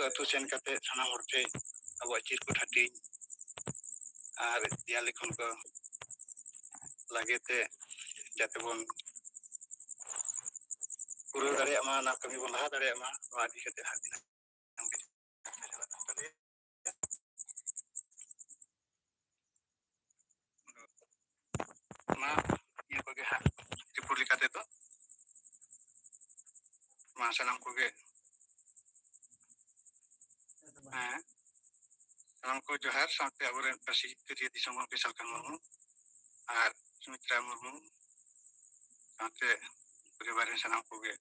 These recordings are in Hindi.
ᱟᱹᱛᱩ ᱥᱮᱱ ᱠᱟᱛᱮ ᱥᱟᱱᱟᱢ ᱦᱚᱲ ᱴᱷᱮᱡ ᱟᱵᱚᱣᱟᱜ ᱪᱤᱨᱠᱩᱴ ᱦᱟᱹᱴᱤᱧ ᱟᱨ ᱫᱮᱭᱟᱞᱮ ᱠᱷᱚᱱ ᱠᱚ ᱞᱟᱜᱮᱛᱮ ᱡᱟᱛᱮ ᱵᱚᱱ ᱯᱩᱨᱟᱹᱣ ᱫᱟᱲᱮᱭᱟᱜ ᱢᱟ, ᱚᱱᱟ ᱠᱟᱹᱢᱤ ᱵᱚᱱ ᱞᱟᱦᱟ ᱫᱟᱲᱮᱭᱟᱜ ᱢᱟ, ᱱᱚᱣᱟ ᱤᱫᱤ ᱠᱟᱛᱮ ᱦᱟᱸᱜ ᱚᱱᱟ ᱤᱭᱟᱹ ᱠᱚᱜᱮ ᱦᱟᱸᱜ ᱨᱤᱯᱳᱨᱴ ᱞᱮᱠᱟ ᱛᱮᱫᱚ ᱢᱟ ᱥᱟᱱᱟᱢ ᱠᱚᱜᱮ ᱥᱟᱱᱟᱢ ᱠᱚ ᱡᱚᱦᱟᱨ, ᱥᱟᱶᱛᱮ ᱟᱵᱚᱨᱮᱱ ᱯᱟᱹᱨᱥᱤ ᱡᱤᱛᱠᱟᱹᱨᱤᱭᱟᱹ ᱫᱤᱥᱚᱢ ᱜᱚᱢᱠᱮ ᱥᱟᱞᱠᱷᱟᱱ ᱢᱩᱨᱢᱩ ᱟᱨ ᱥᱩᱢᱤᱛᱨᱟ ᱢᱩᱨᱢᱩ ᱥᱟᱶᱛᱮ ᱯᱚᱨᱤᱵᱟᱨ ᱨᱮᱱ ᱥᱟᱱᱟᱢ ᱠᱚᱜᱮ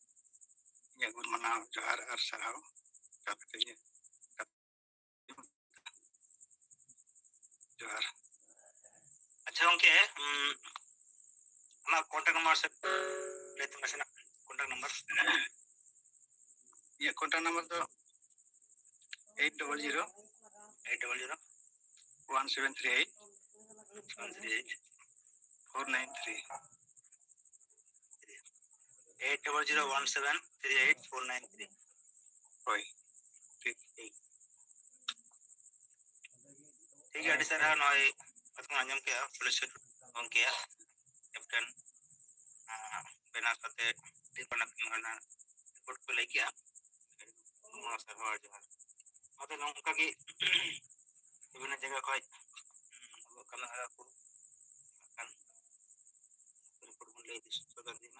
ᱤᱧᱟᱹᱜ ᱜᱩᱱ ᱢᱟᱱᱟᱣ ᱡᱚᱦᱟᱨ ᱟᱨ ᱥᱟᱨᱦᱟᱣ ᱠᱟᱛᱮ ᱤᱧᱟᱹᱜ ᱡᱚᱦᱟᱨ। अच्छा गंके हमारा कॉन्टैक्ट नंबर से लेते हैं ना, कॉन्टैक्ट नंबर ये कॉन्टैक्ट नंबर तो 800 1738 493 8001738 होय ठीक ठीक है सर नॉय कथम आंजम के पुलिस गंके कैप्टन बेना करते टिपना करना रिपोर्ट को लेके सर हो जहां मतलब नौका की विभिन्न जगह को कम हरा को रिपोर्ट को ले दिस सदर दी ना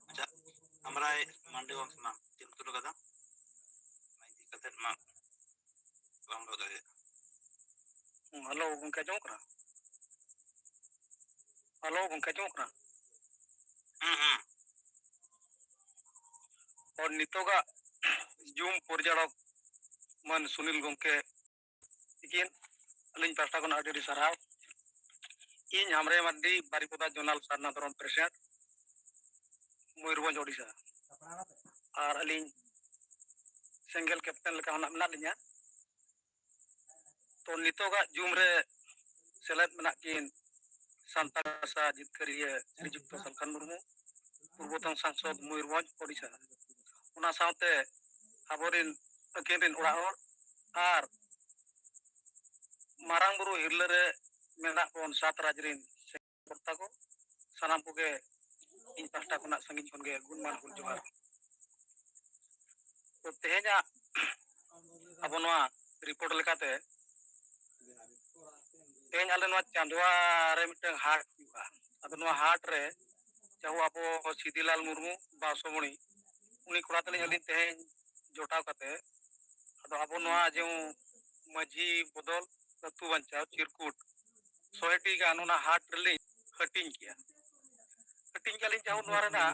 अच्छा हमारा मंडे वक्त ना टीम तो लगा था मैं दिक्कत ना काम होता है हेलो गंका जों करा हेलो गंका जों करा और नितोगा जूम पर्यटक मन सुनील गंके लेकिन अलिन पास्टा को आड़ी साराव इन हमरे मद्दी बारीपदा जोनल सारना धरम प्रेसिडेंट मयूरभंज ओडिशा और अलिन सिंगल कैप्टन लेका होना मना लिया तो नितोगा जूम रे सेलेद मना किन सांताल भाषा जितकरिया श्रीजुक्त सलखान मुर्मू पूर्वतन सांसद मयूरभंज ओडिशा उना साउते आबोरिन अकिन ओड़ा हर आर मारांग बुरु हिरले रे मेना कोन सात राजरिन सेक्रेटरी को सानाम कोगे इन पास्टा कोना संगिन कोनगे गुणमान गुण जोहार तो तेहेजा अबो नोआ रिपोर्ट लेकाते तेहेज आले नोआ चांदवा रे मिटन हाट हुआ अदो नोआ हाट रे चाहू अबो सिद्धिलाल मुर्मू बासोमणी उनी कोड़ा तले अलिन तेहेज जोटाव काते अदो अबो नोआ जो माझी बदल अतु बंचाव चिरकुट सोहेटी गान उना हाट रे हटिंग किया हटिंग कालिन चाहू नोआ रेना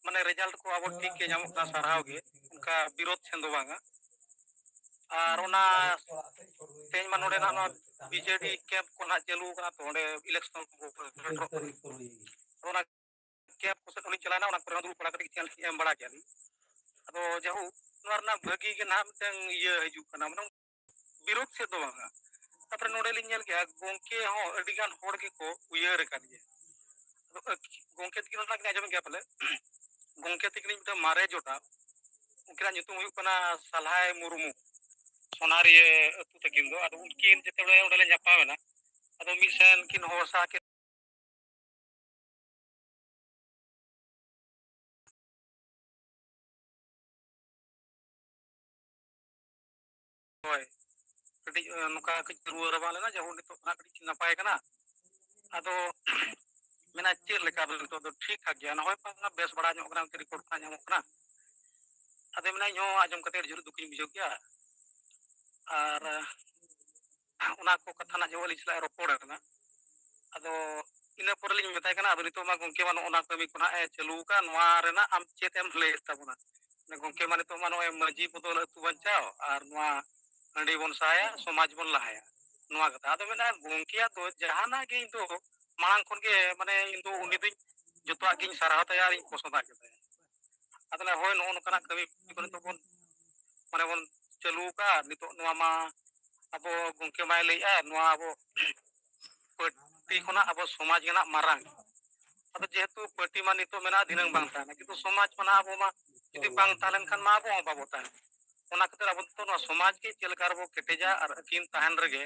माने रिजल्ट को अब ठीक के नामक ना साराव गे उनका विरोध छेंदो बांगा और ओना तेज मा नोडे ना बीजेडी कैंप को ना चालू कना तो ओडे इलेक्शन ओना कैंप को से उनी चलाना ओना पर दुल पड़ा कटी चल एम बड़ा गेली अदो जहू नोर ना भागी के नाम तंग ये हिजु कना माने विरोध से दो बांगा तापर नोडे लिन नेल गया गोंके हो अडिगान होड़ के को उयर कानिए गोंके तिकिन ना के आजम गया पले गोंके तिकिन मिटा मारे जोटा उनका nyutum हुई कना सलाह मुर्मू सोनारिये अतु तकिन दो अदो उनकिन जेतेबे ओडले जापावेना अदो मिसन किन होसा के होय कटी नुका कच रुआ रबा लेना जहु नितो ना कटी नपाय कना अदो मेना चेर लेका तो ठीक ठाक गया ना होय पा बेस बड़ा नो कना रिपोर्ट का नामो कना अदे मेना नो आजम कते जरूर दुखी बुझो गया और उना को कथा ना जवली चला रोपोड़ कना अदो इना पर लिन मेताय कना अदो नितो मा गंके मा ओना कमी कोना ए चलू का नोआ रेना आम चेत एम ले ताबना ने गंके मा नितो मा नो मजी बदल अतु बंचाओ और नोआ हंडी बन साया समाज बन लहाया नोआ कथा अदो मेना गंकेया तो जहाना गे तो मांग कोन के माने इंदो उनी दिन जतवा गिन साराव तैयार इन पसंदा के अदले होय नो नकना कमी कोन तो बन माने बन चलू का नितो नोआ मा abo gongke mai leya noa abo party khona abo somaj gena marang ado jehetu party ma nito mena dinang bang tahena kintu somaj mana abo ma judi bang talen kan ma abo babo tahena ona khatir abo to noa somaj ke chelkar bo keteja ar akin tahen rege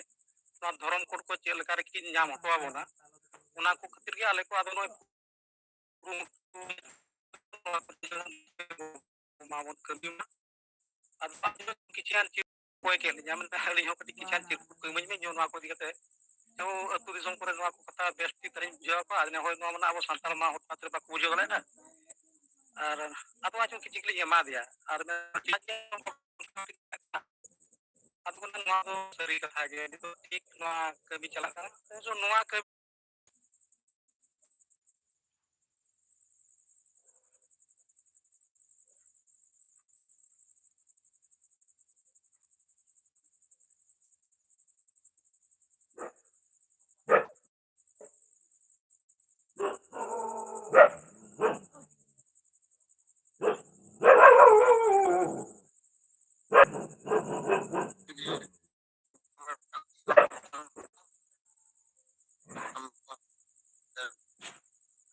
noa dhorom kod ko chelkar ki nyam hoto abona ona ko khatir ge ale ko ado noy mabon kabima ado kichian chi koy ke nyaman ta hali ho kati kichian chi ko maj me nyon ko dikate to atu disong kore noa ko kata besti tarin buja pa adne hoy noa mana abo santal ma hot patre ba ko bujo gala na ar ado acho kichikli ema dia ar me ado ko noa do sari katha ge ni to ठीक noa kami chalak kana so noa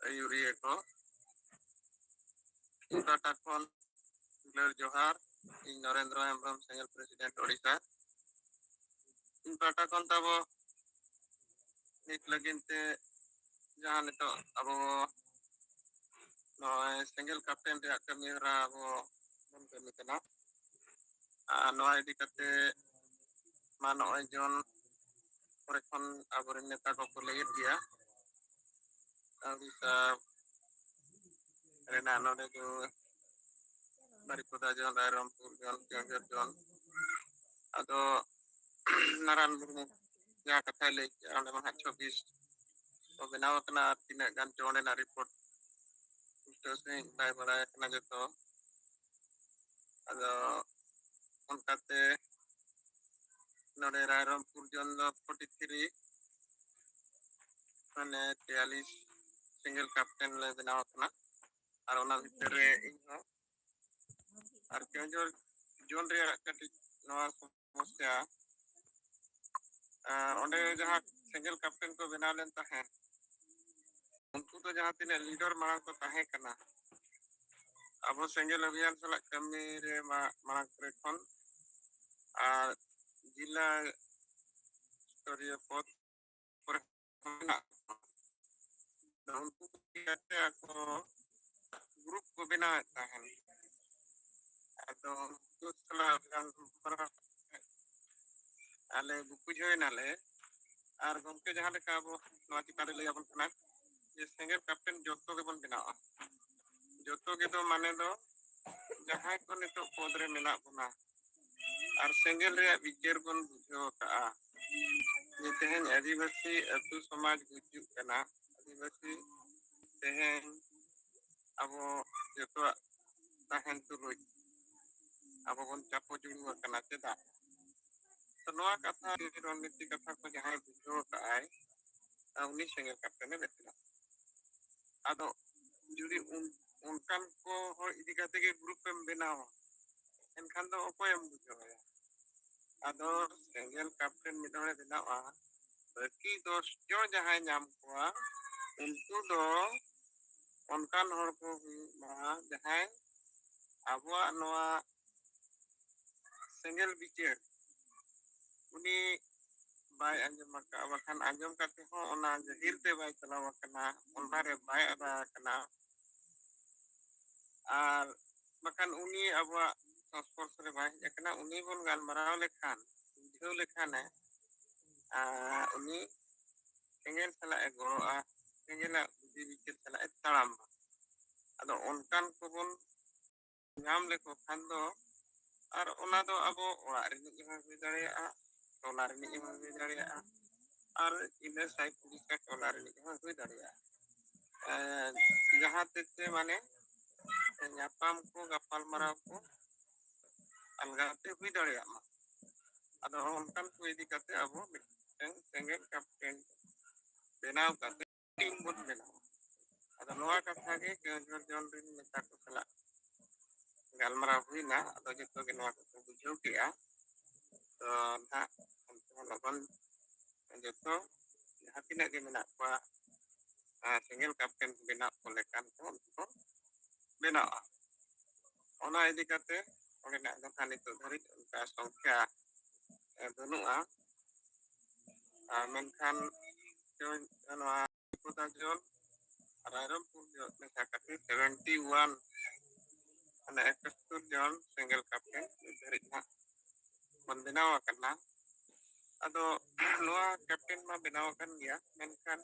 ayuriya ko Tata kon Gler Johar in Narendra Hembrom Sengel President Odisha in Tata kon tabo nit lagin te jahan nito abo noy Sengel Captain re kami hara abo bon kami kana noy idi kate ma noy jon pore kon aborin neta ko ko legit dia Odisha rena node do Barikuda jon Rairampur jon Keonjhar jon ado naran murmu jaha katha lay onde ma 26 तो बनाव कना तीन गान चोने ना रिपोर्ट पुष्टो से बाय बड़ा कना जतो अदो उनकाते नोडे रायरमपुर जन 43 माने 43 सिंगल कैप्टन ले बनाव कना और ओना भीतर रे इहो और केंजो जोन रे कटी नवा समस्या ओंडे जहां सिंगल कैप्टन को बनाव लेन ताहे उनको तो जहां तीन लीडर मांग को ताहे कना abo Sengel Abhiyan salak kami re marang kore kon ar jila story pot kore na unku kate ako grup ko bina tahan ado unku sala abhiyan ale buku join ale ar gomke jahan leka abo noa chitare lay abon kana je Sengel captain joto ge bon binawa joto ge do mane do jahan ko nito pod re mena bona ar Sengel re bicher bon bujho ka ये तेहन आदिवासी अतु समाज गुजुक कना आदिवासी तेहन अबो जतो ताहन तुरुज अबो बन चापो जुड़ुआ कना चेदा तो नोआ कथा रणनीति कथा को जहां बुझो काय उनी संगे कैप्टन बेतला आदो जुदी उनकान को हो इदी काते के ग्रुप में बनाओ एनखान दो ओकोयम बुझो आदो सिंगल कैप्टन मिदोने बनावा बाकी 10 जो जहां नाम को उनको दो उनकान हर को जहां अबवा नोआ सिंगल बिचर उनी बाय अंजम का बखान अंजम करते हो ओना जहिर ते बाय चलावा कना ओना रे बाय अदा कना आर बखान उनी अबवा संस्पर्श रे बाय एकना उनी बोन गाल मराव लेखान बुझाव लेखान है उनी सिंगल सला गड़ोआ सिंगल बुद्धि बिचर सला तड़ाम अदो उनकान को बोन नाम लेको खान दो और ओना दो अबो ओड़ा रिनि जहां हुई दाड़ेया टोला रिनि जहां हुई दाड़ेया और इने साइड पुलिस का टोला रिनि जहां हुई दाड़ेया जहां ते माने न्यापाम को गपाल मराव को अलगाते हुई दाड़ेया मा अदो उनकान को इदी करते अबो सिंगल कैप्टन बनाव करते टीम बोन बनाव अदो नोआ कथा के केजर जन रिन नेता को सला गालमराव हुई ना अदो जतो के नोआ को बुझो केया तो ना ᱠᱷᱚᱱ ᱡᱚᱛᱚ ᱡᱟᱦᱟᱸ ᱛᱤᱱᱟᱹᱜ ᱜᱮ ᱢᱮᱱᱟᱜ ᱠᱚᱣᱟ ᱥᱮᱸᱜᱮᱞ ᱠᱟᱯᱴᱮᱱ ᱵᱮᱱᱟᱣ ᱠᱚ ᱞᱮᱠᱟᱱ ᱠᱚ ᱩᱱᱠᱩ ᱠᱚ ᱵᱮᱱᱟᱣᱼᱟ ᱚᱱᱟ ᱤᱫᱤ ᱠᱟᱛᱮ ᱚᱸᱰᱮᱱᱟᱜ ᱫᱚ ᱦᱟᱸᱜ ᱱᱤᱛᱚᱜ ᱫᱷᱟᱹᱨᱤᱡ ᱚᱱᱠᱟ ᱥᱚᱝᱠᱷᱟ ᱵᱟᱹᱱᱩᱜᱼᱟ ᱢᱮᱱᱠᱷᱟन ᱱᱚᱣᱟ ᱡᱚᱱ ᱨᱟᱭᱨᱚᱝᱯᱩᱨ ᱢᱮᱥᱟ ᱠᱟᱛᱮ 71 ᱢᱟᱱᱮ 71 জন ᱥᱮᱸᱜᱮᱞ ᱠᱟᱯᱴᱮᱱ ᱱᱤᱛ ᱫᱷᱟᱹᱨᱤᱡ ᱦᱟᱸᱜ ᱵᱚᱱ ᱵᱮᱱᱟᱣ ᱟᱠᱟᱱᱟ ᱟᱫᱚ ᱱᱚᱣᱟ ᱠᱮᱯᱴᱮᱱ ᱢᱟ ᱵᱮᱱᱟᱣ akan gaya ᱢᱮᱱᱠᱷᱟᱱ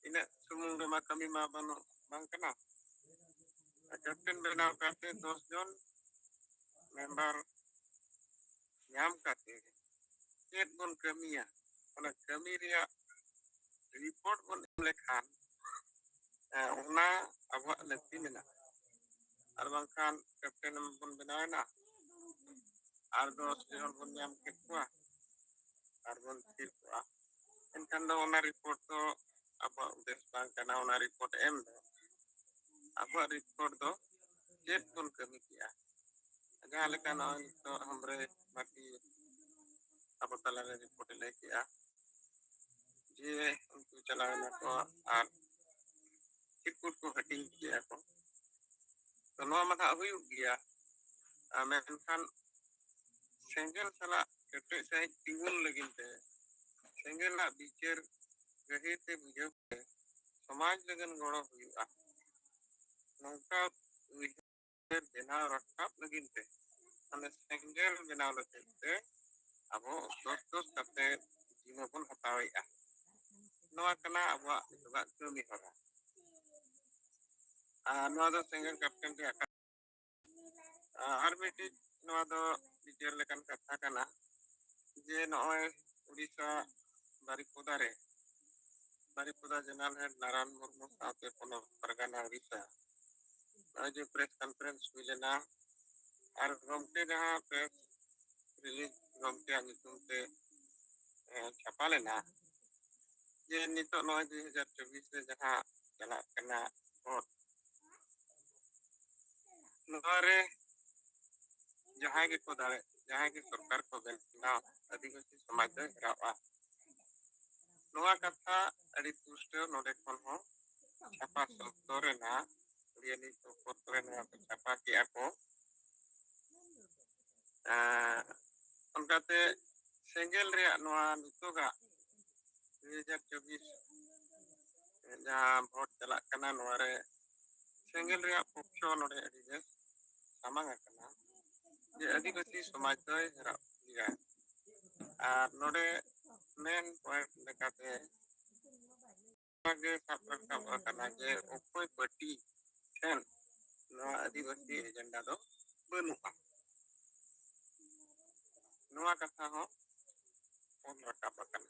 ᱤᱱᱟᱹᱜ ᱥᱩᱢᱩᱝ ᱨᱮᱢᱟ ᱠᱟᱹᱢᱤ ᱢᱟ ᱵᱟᱝ ᱠᱟᱱᱟ ᱠᱮᱯᱴᱮᱱ ᱵᱮᱱᱟᱣ ᱠᱟᱛᱮ 10 জন ᱢᱮᱢᱵᱟᱨ ᱧᱟᱢ ᱠᱟᱛᱮ ᱪᱮᱫ ᱵᱚᱱ ᱠᱟᱹᱢᱤᱭᱟ ᱚᱱᱟ ᱠᱟᱹᱢᱤ ᱨᱮᱭᱟᱜ ᱨᱤᱯᱳर्ट ᱵᱚᱱ ᱮᱢ ᱞᱮᱠᱷᱟᱱ ᱚᱱᱟ ᱟᱵᱚᱣᱟᱜ ᱞᱟᱹᱠᱛᱤ ᱢᱮᱱᱟᱜᱼᱟ ᱟᱨ ᱵᱟᱝᱠᱷᱟन ᱠᱮᱯᱴᱮᱱ ᱵᱚᱱ ᱵᱮᱱᱟᱣᱮᱱᱟ ᱟᱨ 10 জন ᱵᱚᱱ ᱧᱟᱢ ᱠᱮᱫ ᱠᱚᱣᱟ ᱟᱨ ᱵᱚᱱ ᱛᱷᱤᱨ ᱠᱚᱜᱼᱟ ᱮᱱᱠᱷᱟᱱ ᱫᱚ ᱚᱱᱟ ᱨᱤᱯᱳर्ट ᱫᱚ ᱟᱵᱚᱣᱟᱜ ᱩᱫᱽᱫᱮᱥ ᱵᱟᱝ ᱠᱟᱱᱟ ᱚᱱᱟ ᱨᱤᱯᱳर्ट ᱮᱢ ᱫᱚ ᱟᱵᱚᱣᱟᱜ ᱨᱤᱯᱳर्ट ᱫᱚ ᱪᱮᱫ ᱵᱚᱱ ᱠᱟᱹᱢᱤ ᱠᱮᱜᱼᱟ ᱡᱟᱦᱟᱸ ᱞᱮᱠᱟ ᱱᱚᱜᱼᱚᱭ ᱱᱤᱛᱚᱜ ᱦᱟᱢᱨᱮ ᱢᱟᱹᱴᱤ ᱟᱵᱚ ᱛᱟᱞᱟᱨᱮ ᱨᱤᱯᱳर्ट ᱞᱟᱹᱭ ᱠᱮᱜᱼᱟ ᱡᱮ ᱩᱱᱠᱩ ᱪᱟᱞᱟᱣᱮᱱᱟ ᱠᱚ ᱟᱨ ᱪᱤᱠᱩᱴ ᱠᱚ ᱦᱟᱹᱴᱤᱧ ᱠᱮᱜᱼᱟ ᱠᱚ ᱛᱚ ᱱᱚᱣᱟ ᱢᱟ ᱱᱟᱦᱟᱜ ᱦᱩᱭᱩᱜ ᱜᱮᱭᱟ ᱢᱮᱱᱠᱷᱟन ᱥᱮᱸᱜᱮᱞ ᱥᱟᱞᱟᱜ ᱠᱮᱴᱮᱡ ᱥᱟᱺᱦᱤᱡ ᱛᱤᱸᱜᱩᱱ ᱞᱟᱹᱜᱤᱫ ᱛᱮ ᱥᱮᱸᱜᱮᱞᱟᱜ ᱵᱤᱪᱟᱹᱨ ᱜᱟᱹᱦᱤᱨ ᱛᱮ ᱵᱩᱡᱷᱟᱹᱣ ᱛᱮ ᱥᱚᱢᱟᱡᱽ ᱞᱟᱹᱜᱤᱫ ᱜᱚᱲᱚ ᱦᱩᱭᱩᱜᱼᱟ ᱱᱚᱝᱠᱟ ᱩᱭᱦᱟᱹᱨ ᱵᱮᱱᱟᱣ ᱨᱟᱠᱟᱵ ᱞᱟᱹᱜᱤᱫ ᱛᱮ ᱢᱟᱱᱮ ᱥᱮᱸᱜᱮᱞ ᱵᱮᱱᱟᱣ ᱞᱟᱹᱜᱤᱫ ᱛᱮ ᱟᱵᱚ ᱫᱚᱥ ᱠᱟᱛᱮ ᱡᱤᱢᱟᱹ ᱵᱚᱱ ᱦᱟᱛᱟᱣᱮᱜᱼᱟ ᱱᱚᱣᱟ ᱠᱟᱱᱟ ᱟᱵᱚᱣᱟᱜ ᱱᱤᱛᱚᱜᱟᱜ ᱠᱟᱹᱢᱤ ᱦᱚᱨᱟ ᱟᱨ ᱱᱚᱣᱟ ᱫᱚ ᱥᱮᱸᱜᱮᱞ ᱠᱟᱯᱴᱮᱱ ᱨᱮᱭᱟᱜ ᱟᱨ ᱢᱤᱫᱴᱤᱡ ᱱᱚᱣᱟ ᱫᱚ ᱵᱤᱪᱟᱹᱨ ᱞᱮᱠᱟᱱ ᱠᱟᱛᱷᱟ ᱠᱟᱱᱟ ᱡᱮ ᱱᱚᱜᱼᱚᱭ ᱩᱲᱤᱥᱥᱟ ᱵᱟᱨᱤᱯᱚᱫᱟ ᱡᱮᱱᱟᱨᱮᱞ ᱦᱮᱰ ᱱᱟᱨᱟᱭᱚᱱ ᱢᱩᱨᱢᱩ साथे ᱯᱚᱱᱚᱛ ᱯᱟᱨᱜᱟᱱᱟ ᱩᱲᱤᱥᱥᱟ ᱱᱚᱜᱼᱚᱭ ᱡᱮ ᱯᱨᱮᱥ ᱠᱚᱱᱯᱷᱟᱨᱮন্স ᱦᱩᱭ ᱞᱮᱱᱟ ᱟᱨ ᱜᱚᱢᱠᱮ ᱡᱟᱦᱟᱸ ᱯᱨᱮᱥ রিলিজ গমকেয়াᱜ ᱧᱩᱛᱩᱢ ᱛᱮ ᱪᱷᱟᱯᱟ ᱞᱮᱱᱟ ᱡᱮ ᱱᱤᱛᱚᱜ ᱱᱚᱜᱼᱚᱭ 2024 ᱨᱮ ᱡᱟᱦᱟᱸ ᱪᱟᱞᱟᱜ ᱠᱟᱱᱟ ᱵᱷᱳᱴ ᱱᱚᱣᱟ ᱨᱮ ᱡᱟᱦᱟᱸᱭ ᱜᱮ ᱥᱚᱨᱠᱟর ᱠᱚ ᱵᱮᱱᱟᱣ ᱟᱹᱫᱤᱵᱟᱹᱥᱤ ᱥᱚᱢᱟᱡᱽ ᱫᱚᱭ ᱦᱮᱨᱟᱣᱼᱟ ᱱᱚᱣᱟ ᱠᱟᱛᱷᱟ ᱟᱹᱰᱤ ᱯᱩᱥᱴᱟᱹᱣ ᱱᱚᱰᱮ ᱠᱷᱚᱱ ᱦᱚᱸ ᱪᱷᱟᱯᱟ ᱥᱚᱫᱚᱨᱮᱱᱟ ᱩᱲᱤᱭᱟᱹ ᱯᱚᱛᱨᱚ ᱨᱮ ᱱᱚᱣᱟ ᱠᱚ ᱪᱷᱟᱯᱟ ᱠᱮᱜᱼᱟ ᱠᱚ ᱚᱱᱠᱟᱛᱮ ᱥᱮᱸᱜᱮᱞ ᱨᱮᱭᱟᱜ ᱱᱚᱣᱟ ᱱᱤᱛᱚᱜᱟᱜ 2024 ᱡᱟᱦᱟᱸ ᱵᱷᱳᱴ ᱪᱟᱞᱟᱜ ᱠᱟᱱᱟ ᱱᱚᱣᱟ ᱨᱮ ᱥᱮᱸᱜᱮᱞ ᱨᱮᱭᱟᱜ ᱯᱚᱠᱷᱚ ᱱᱚᱰᱮ ᱟᱹᱰᱤ ᱵᱮᱥ ᱥᱟᱢᱟᱝ ᱟᱠᱟᱱᱟ ᱡᱮ ᱟᱹᱫᱤᱵᱟᱹᱥᱤ ᱥᱚᱢᱟᱡᱽ ᱫᱚᱭ ᱦᱮᱨᱟᱣ ᱜᱮᱭᱟ ᱟᱨ ᱱᱚᱰᱮ ᱢᱮᱱ ᱯᱚᱭᱮᱱᱴ ᱞᱮᱠᱟᱛᱮ ᱱᱚᱣᱟᱜᱮ ᱥᱟᱵ ᱨᱟᱠᱟᱵ ᱟᱠᱟᱱᱟ ᱡᱮ ᱚᱠᱚᱭ ᱯᱟর্টি ᱴᱷᱮᱱ ᱱᱚᱣᱟ ᱟᱹᱫᱤᱵᱟᱹᱥᱤ ᱮᱡᱮᱱᱰᱟ ᱫᱚ ᱵᱟᱹᱱᱩᱜᱼᱟ ᱱᱚᱣᱟ ᱠᱟᱛᱷᱟ ᱦᱚᱸ ᱚᱞ ᱨᱟᱠᱟᱵ ᱟᱠᱟᱱᱟ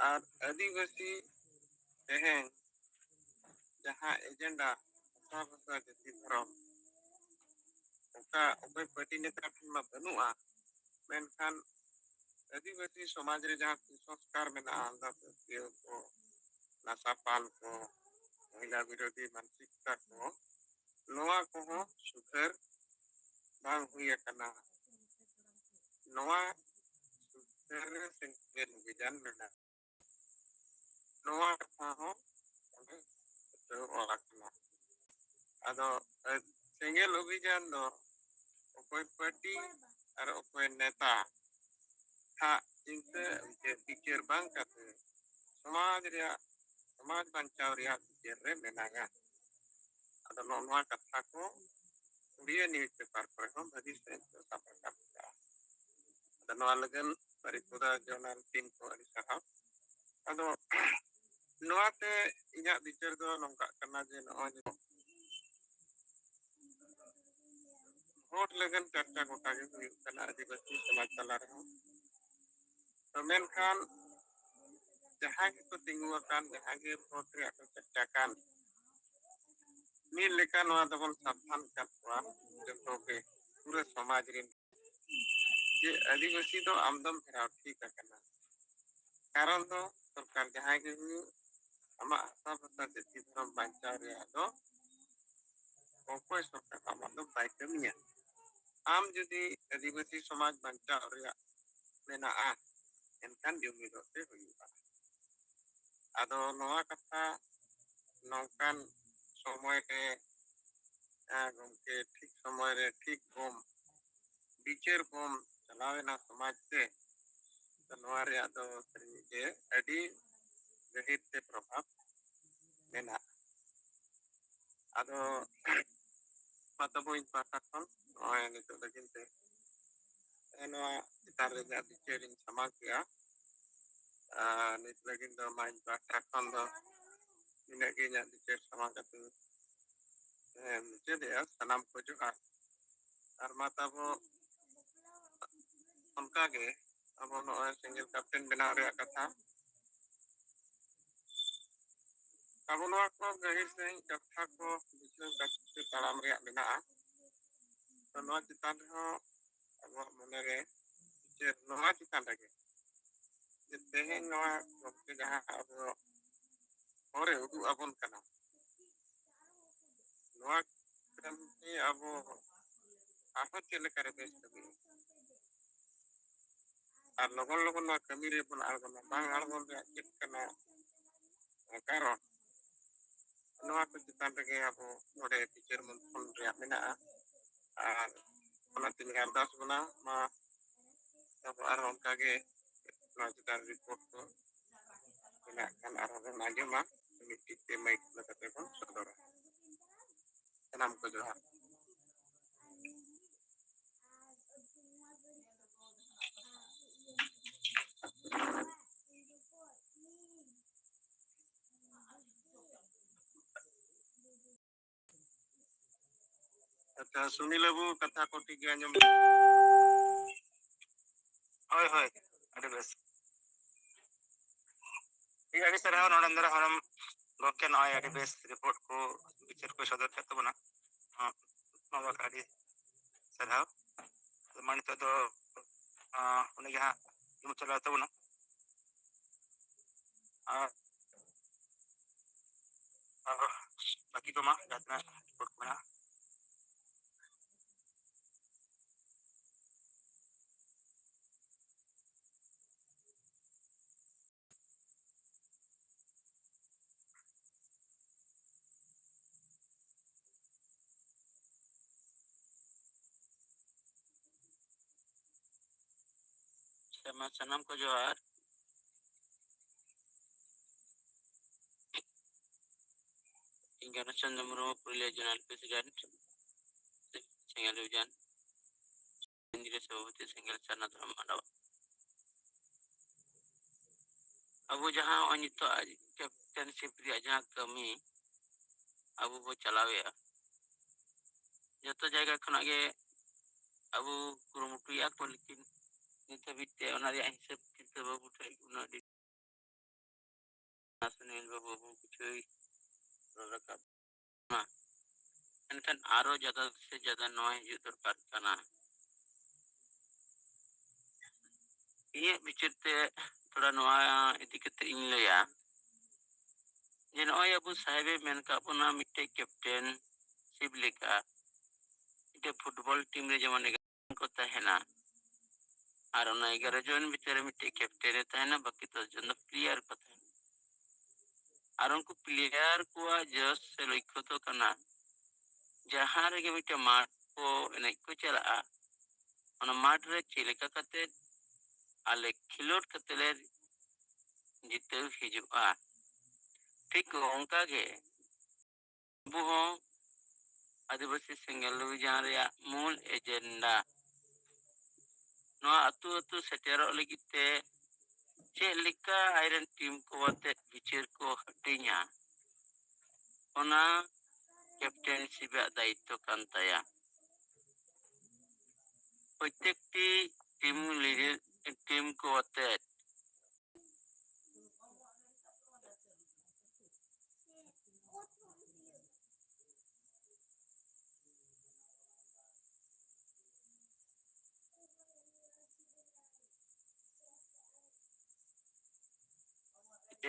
ᱟᱨ ᱟᱹᱫᱤᱵᱟᱹᱥᱤ ᱛᱮᱦᱮᱧ ᱡᱟᱦᱟᱸ ᱮᱡᱮᱱᱰᱟ ᱵᱷᱟᱥᱟ ᱡᱟᱹᱛᱤ ᱫᱷᱚᱨᱚᱢ ᱚᱠᱟ ᱚᱠᱚᱭ ᱯᱟর্টি ᱱᱮᱛᱟ ᱴᱷᱮᱱ ᱢᱟ ᱵᱟᱹᱱᱩᱜᱼᱟ ᱢᱮᱱᱠᱷᱟᱱ ᱟᱹᱫᱤᱵᱟᱹᱥᱤ ᱥᱚᱢᱟᱡᱽ ᱨᱮ ᱡᱟᱦᱟᱸ ᱠᱩᱥᱚᱝᱥᱠᱟᱨ ᱢᱮᱱᱟᱜᱼᱟ ᱟᱸᱫᱷᱟᱯᱟᱹᱛᱭᱟᱹᱣ ᱠᱚ ᱱᱟᱥᱟᱯᱟᱞ ᱠᱚ ᱢᱚহিলা বিরোধী মানসিকতা ko noa koho sudhar bang hui akana noa sudhar sengkel bijan mena noa katha ho onde to olakna ado sengel অভিযান do okoy party ar okoy neta ha inte pikir bang kate समाज बांचाव रिया पिक्चर रे मेनागा अदो नोआ कथा को उड़िया न्यूज पेपर पर हम भगी से सापर का अदो नोआ लगन परिपुरा जर्नल टीम को अड़ी साहब अदो नोआ ते इया पिक्चर दो नोका करना जे नोआ जे वोट लगन चर्चा गोटा के हुई कना आदिवासी समाज तला रे तो मेनखान जहाँ के को तिंगु अकान जहाँ के वोट रे चर्चा कान नील लेका नोआ दबन सावधान करवा जतो के पूरे समाज रे जे आदिवासी दो आमदम फेराव ठीक करना कारण दो सरकार जहाँ के आमा आशा जाति धर्म बांचा रे दो सरकार आमा दो बाय कमिया आम जदी आदिवासी समाज बांचा रे ᱢᱮᱱᱟᱜᱼᱟ ᱮᱱᱠᱷᱟन ᱡᱩᱢᱤᱫᱚᱜ ᱛᱮ ᱦᱩᱭᱩᱜᱼᱟ ᱟᱫᱚ ᱱᱚᱣᱟ ᱠᱟᱛᱷᱟ ᱱᱚᱝᱠᱟᱱ ᱥᱚᱢᱚᱭ ᱨᱮ ᱜᱚᱢᱠᱮ ᱴᱷᱤᱠ ᱥᱚᱢᱚᱭ ᱨᱮ ᱴᱷᱤक ᱵᱚᱱ ᱵᱤᱪᱟᱹᱨ ᱵᱚᱱ ᱪᱟᱞᱟᱣᱮᱱᱟ ᱥᱚᱢᱟᱡᱽ ᱛᱮ ᱱᱚᱣᱟ ᱨᱮᱭᱟᱜ ᱫᱚ ᱥᱟᱹᱨᱤᱜᱮ ᱟᱹᱰᱤ ᱜᱟᱹᱦᱤᱨ ᱛᱮ ᱯᱨᱚᱵᱷᱟᱵᱽ ᱢᱮᱱᱟᱜᱼᱟ ᱟᱫᱚ ᱢᱟᱛᱚᱵᱚᱧ ᱯᱟᱦᱴᱟ ᱠᱷᱚᱱ ᱱᱚᱜᱼᱚᱭ ᱱᱤᱛᱚᱜ ᱞᱟᱹᱜᱤᱫ ᱛᱮ ᱱᱚᱣᱟ ᱪᱮᱛᱟᱱ ᱨᱮ ᱤᱧᱟᱹᱜ ᱵᱤᱪᱟᱹᱨᱤᱧ ᱥᱟᱢᱟᱝ ᱠᱮᱜᱼᱟ ᱱᱤᱛ ᱞᱟᱹᱜᱤᱫ ᱫᱚ ᱢᱟᱧ ᱯᱟᱦᱴᱟ ᱠᱷᱚᱱ ᱫᱚ ᱤᱱᱟᱹᱜ ᱜᱮ ᱤᱧᱟᱹᱜ ᱵᱤᱪᱟᱹᱨ ᱥᱟᱢᱟᱝ ᱠᱟᱛᱮ ᱢᱩᱪᱟᱹᱫᱮᱜᱼᱟ ᱥᱟᱱᱟᱢ ᱠᱚ ᱡᱚᱦᱟᱨ ᱟᱨ ᱢᱟ ᱛᱟᱵᱚ ᱚᱱᱠᱟᱜᱮ ᱟᱵᱚ ᱱᱚᱜᱼᱚᱭ ᱥᱮᱸᱜᱮᱞ ᱠᱟᱯᱴᱮᱱ ᱵᱮᱱᱟᱣ ᱨᱮᱭᱟᱜ ᱠᱟᱛᱷᱟ ᱟᱵᱚ ᱱᱚᱣᱟ ᱠᱚ ᱜᱟᱹᱦᱤᱨ ᱥᱟᱺᱦᱤᱡ ᱠᱟᱛᱷᱟ ᱠᱚ ᱵᱩᱡᱷᱟᱹᱣ ᱠᱟᱛᱮ ᱛᱟᱲᱟᱢ ᱨᱮᱭᱟᱜ ᱢᱮᱱᱟᱜᱼᱟ ᱛᱚ ᱱᱚᱣᱟ ᱪᱮᱛᱟᱱ ᱨᱮᱦᱚᱸ ᱟᱵᱚᱣᱟᱜ ᱢᱚᱱᱮᱨᱮ ᱱᱚᱣᱟ ᱪᱮᱛᱟᱱ ᱨᱮᱜᱮ ᱡᱮ ᱛᱮᱦᱮᱧ ᱱᱚᱣᱟ ᱜᱚᱢᱠᱮ ᱡᱟᱦᱟᱸ ᱟᱵᱚ ᱦᱚᱨᱮ ᱩᱫᱩᱜ ᱟᱵᱚᱱ ᱠᱟᱱᱟ ᱱᱚᱣᱟ ᱠᱟᱹᱢᱤ ᱟᱵᱚ ᱟᱨᱦᱚᱸ ᱪᱮᱫ ᱞᱮᱠᱟᱨᱮ ᱵᱮᱥ ᱠᱟᱹᱢᱤ ᱟᱨ ᱞᱚᱜᱚᱱ ᱞᱚᱜᱚᱱ ᱱᱚᱣᱟ ᱠᱟᱹᱢᱤ ᱨᱮᱵᱚᱱ ᱟᱬᱜᱚᱱᱟ ᱵᱟᱝ ᱟᱬᱜᱚᱱ ᱨᱮᱭᱟᱜ ᱪᱮᱫ ᱠᱟᱱᱟ ᱠᱟᱨᱚᱱ ᱱᱚᱣᱟ ᱠᱚ ᱪᱮᱛᱟᱱ ᱨᱮᱜᱮ ᱟᱵᱚ ᱱᱚᱰᱮ ᱵᱤᱪᱟᱹᱨ ᱢᱚᱱᱛᱷᱚᱱ ᱨᱮᱭᱟᱜ ᱢᱮᱱᱟᱜᱼᱟ ᱟᱨ ᱚᱱᱟᱛᱮᱧ ᱟᱨᱫᱟᱥ ᱵᱚᱱᱟ ᱢᱟ ᱟᱵᱚ ᱟᱨᱦᱚᱸ ᱚᱱᱠᱟᱜᱮ ᱱᱚᱣᱟ ᱪᱮᱛᱟᱱ ᱨᱤᱯᱳᱨᱴ ᱠᱚ ᱢᱮᱱᱟᱜ ᱠᱷᱟᱱ ᱟᱨᱦᱚᱸ ᱵᱚᱱ ᱟᱸᱡᱚᱢᱟ ᱢᱤᱫᱴᱤᱡ ᱛᱮ ᱢᱟᱹᱭᱤᱠ ᱞᱮᱠᱟᱛᱮ ᱵᱚᱱ ᱥᱚᱫᱚᱨᱟ ᱥᱟᱱᱟᱢ ᱠᱚ ᱡᱚᱦᱟᱨ ᱟᱪᱪᱷᱟ ᱥᱩᱱᱤᱞ ᱵᱟᱵᱩ ᱠᱟᱛᱷᱟ ᱠᱚ ᱴᱷᱤᱠ ᱜᱮ ᱟᱸᱡᱚᱢ ᱦᱳᱭ ᱦᱳᱭ ᱟᱹᱰᱤ ᱵᱮᱥ ᱴᱷᱤᱠ ᱟᱹᱰᱤ ᱥᱟᱨᱦᱟᱣ ᱱᱚᱰᱮ ᱫᱚ ᱦᱚᱲᱚᱢ ᱜᱚᱢᱠᱮ ᱱᱚᱜᱼᱚᱭ ᱟᱹᱰᱤ ᱵᱮᱥ ᱨᱤᱯᱳর্ট ᱠᱚ ᱵᱤᱪᱟᱹᱨ ᱠᱚ ᱥᱚᱫᱚᱨ ᱠᱮᱫ ᱛᱟᱵᱚᱱᱟ ᱱᱚᱣᱟ ᱟᱹᱰᱤ ᱥᱟᱨᱦᱟᱣ ᱢᱟ ᱱᱤᱛᱚᱜ ᱫᱚ ᱩᱱᱤᱜᱮ ᱦᱟᱸᱜ ᱪᱟᱞᱟᱣ ᱛᱟᱵᱚᱱᱟ ᱟᱨ ᱵᱟᱹᱠᱤ ᱠᱚᱢᱟ ᱡᱟᱦᱟᱸ ᱛᱤᱱᱟᱹᱜ ᱨᱤᱯᱳর্ট ᱠᱚ ᱢᱮᱱᱟᱜᱼᱟ ᱥᱟᱱᱟᱢ ᱠᱚ ᱡᱚᱦᱟᱨ ᱤᱧ ᱜᱟᱱᱮᱥ ᱪᱚᱱᱫᱨᱚ ᱢᱩᱨᱢᱩ ᱯᱩᱨᱩᱞᱤᱭᱟᱹ ᱡᱳᱱᱟᱞ ᱯᱨᱮᱥᱤᱰᱮন্ট ᱥᱮᱸᱜᱮᱞ ᱰᱤᱵᱷᱤᱡᱚᱱ কেন্দ্রীয় সভাপতি সেঙ্গেল চান্না ধর্ম মান্ডাবা ᱟᱵᱚ ᱡᱟᱦᱟᱸ ᱱᱚᱜᱼᱚᱭ ᱱᱤᱛᱚᱜ ᱠᱮᱯᱴᱮᱱᱥᱤᱯ ᱨᱮᱭᱟᱜ ᱡᱟᱦᱟᱸ ᱠᱟᱹᱢᱤ ᱟᱵᱚ ᱵᱚ ᱪᱟᱞᱟᱣᱮᱜᱼᱟ ᱡᱚᱛᱚ ᱡᱟᱭᱜᱟ ᱠᱷᱚᱱᱟᱜ ᱜᱮ ᱟᱵᱚ ᱠᱩᱨᱩᱢᱩᱴᱩᱭᱟ ᱠᱚ ᱞᱮᱠᱤᱱ ᱱᱤᱛ ᱦᱟᱹᱵᱤᱡ ᱛᱮ ᱚᱱᱟ ᱨᱮᱭᱟᱜ ᱦᱤᱥᱟᱹᱵ ᱠᱤᱛᱟᱹᱵ ᱟᱵᱚ ᱴᱷᱮᱱ ᱩᱱᱟᱹᱜ ᱥᱩᱱᱤᱞ ᱵᱟᱵᱩ ᱠᱤᱪᱷᱩᱭ ᱨᱚᱲ ᱨᱟᱠᱟᱵ ᱮᱱᱠᱷᱟᱱ ᱟᱨᱚ ᱡᱟᱫᱟ ᱥᱮ ᱡᱟᱫᱟ ᱱᱚᱣᱟ ᱦᱤᱡᱩᱜ ᱫᱚᱨᱠᱟর ᱠᱟᱱᱟ ᱤᱧᱟᱹᱜ ᱵᱤᱪᱟᱹᱨ ᱛᱮ ᱛᱷᱚᱲᱟ ᱱᱚᱣᱟ ᱤᱫᱤ ᱠᱟᱛᱮ ᱤᱧ ᱞᱟᱹᱭᱟ ᱡᱮ ᱱᱚᱜᱼᱚᱭ ᱟᱵᱚ ᱥᱟহেᱵᱮ ᱢᱮᱱ ᱠᱟᱜ ᱵᱚᱱᱟ ᱢᱤᱫᱴᱮᱡ ᱠᱮᱯᱴᱮᱱ ᱥᱤᱯ ᱞᱮᱠᱟ ᱢᱤᱫᱴᱮᱡ ᱯᱷᱩᱴᱵᱚᱞ ᱴᱤᱢ ᱨᱮ ᱡᱮᱢᱚᱱ 11 ᱠᱚ ᱛᱟᱦᱮᱱᱟ আর ওনা 11 জন ভিতরে মিটে ক্যাপ্টেনে তাহেনা বাকি 10 জন প্লেয়ার ko tahena আর উনকু প্লেয়ার কোয়া জস সে লক্ষ্য তো কানা jahan rege mite mat ko enej ko chalaa ona mat re chileka kate ale khilot kate le jiteu hijua ठीक onka ge abu hon आदिवासी सेंगेल अभियान रे मूल एजेंडा नवा अतु अतु सेटेरो लगित ते चे लिका आयरन टीम को वते विचार को हटिnya ona कैप्टेनशिप दायित्व कान ताया प्रत्येकटी टीम लीडर टीम को वते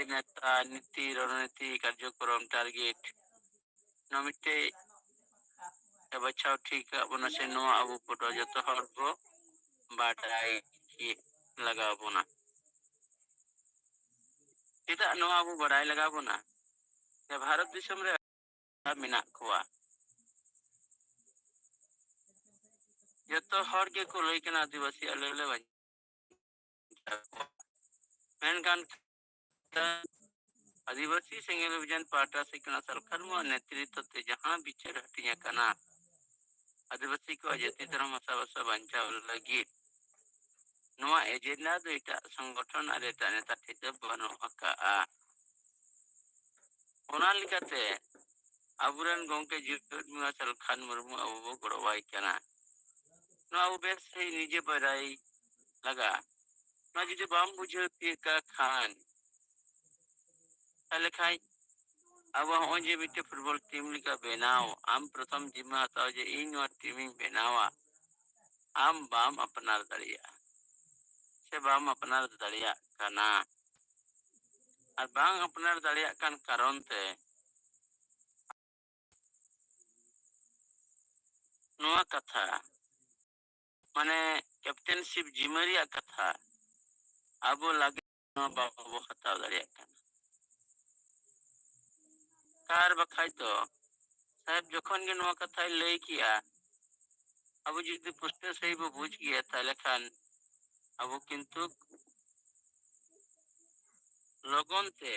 नेता नीति रणनीति कार्यक्रम टारगेट नमिते बचाव ठीक बना से नो अबु पटो जतो हर को बाटाई लगाव बोना चेदा नोआ अबो बड़ाई लगाव बोना जे भारत दिसम रे मेना कोआ जतो हर के को लई कना आदिवासी अलेले मेनकान आदिवासी सेंगेल अभियान पार्टा से कना सरकार मो नेतृत्व ते जहां बिचार हटिया कना आदिवासी को जाति धर्म भाषा भाषा बंचाव लगी नोआ एजेंडा दो एटा संगठन आर एटा नेता ठेके बनो अका ओना लिकाते अबुरन गोंके जीवन मुआसल खान मुर्मू अबो गड़वाई कना नोआ अबो बेस से निजे बराई लगा नोआ जुदि बाम बुझे का खान ताले खाई अब हो जे बिटे फुटबॉल टीम लिका बनाओ आम प्रथम जिम्मा हताओ जे इन और टीमिंग बनावा आम बाम अपनार दरिया से बाम अपनार दरिया कना और बांग अपनार दरिया कान कारण ते नोआ कथा माने कैप्टनशिप जिम्मेरिया कथा अब लगे नोआ बाबो हताओ दरिया कना कार बखाई तो साहब जखन के नोआ कथा लई किया अब जुदी पुष्टे सही बो बुझ गया ताले खान अब किंतु लोगों ते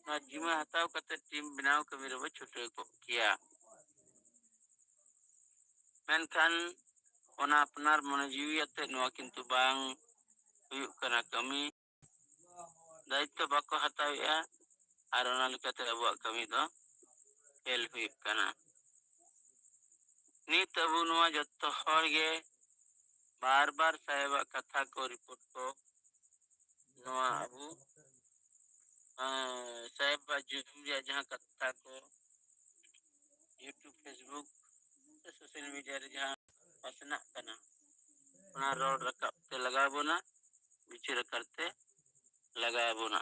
ना जिम्मा हताओ कते टीम बनाओ कमी रबो छुटे को किया मेनखान ओना अपनार मनजीवी अते नोआ किंतु बांग हुयुक कना कमी दायित्व बाको हतावेआ और ओना लिकाते अबुआ कमी दो फेल हुयुक कना नित अबु नोआ जत्तो हर गे बार बार साहेबा कथा को रिपोर्ट को नोआ अबु साहेब जूम जहां कथा को यूट्यूब फेसबुक सोशल मीडिया रे जहां पसना कना ओना रोड रकाब ते लगा बोना विचार करते लगा बोना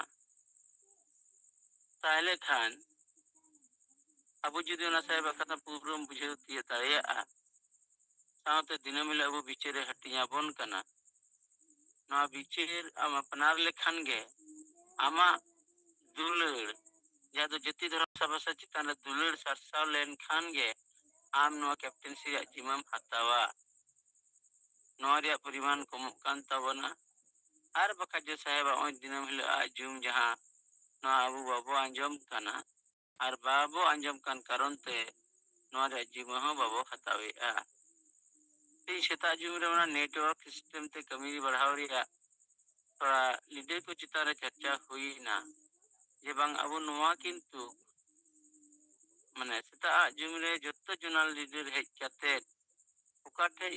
ताहले खान अब जुदी ओना साहेब कथा पूर्वम बुझे तिया ताया साउते दिनमिल अब विचारे हटिया बोन कना ना विचार आम अपनार लेखन गे आमा दुलड़ या तो जति धर्म सभा चितान दुलड़ सरसाव लेन खान गे आम नोआ कैप्टनसी रे जिम्मा हतावा नोआ रे परिमाण कम कान तबना आर बका जे साहेब ओय दिनम हिल आ जूम जहां नोआ अबु बाबो अंजम कना आर बाबो अंजम कान कारण ते नोआ रे जिम्मा हो बाबो हतावेआ ती सेता जूम रे ओना नेटवर्क सिस्टम ते कमी बढ़ाव रिया थोड़ा लीडर को चितारे चर्चा हुई ना जे बांग अबु नोआ किंतु माने सेता जूम रे जत्तो जुनाल लीडर हेज कते ओकाटे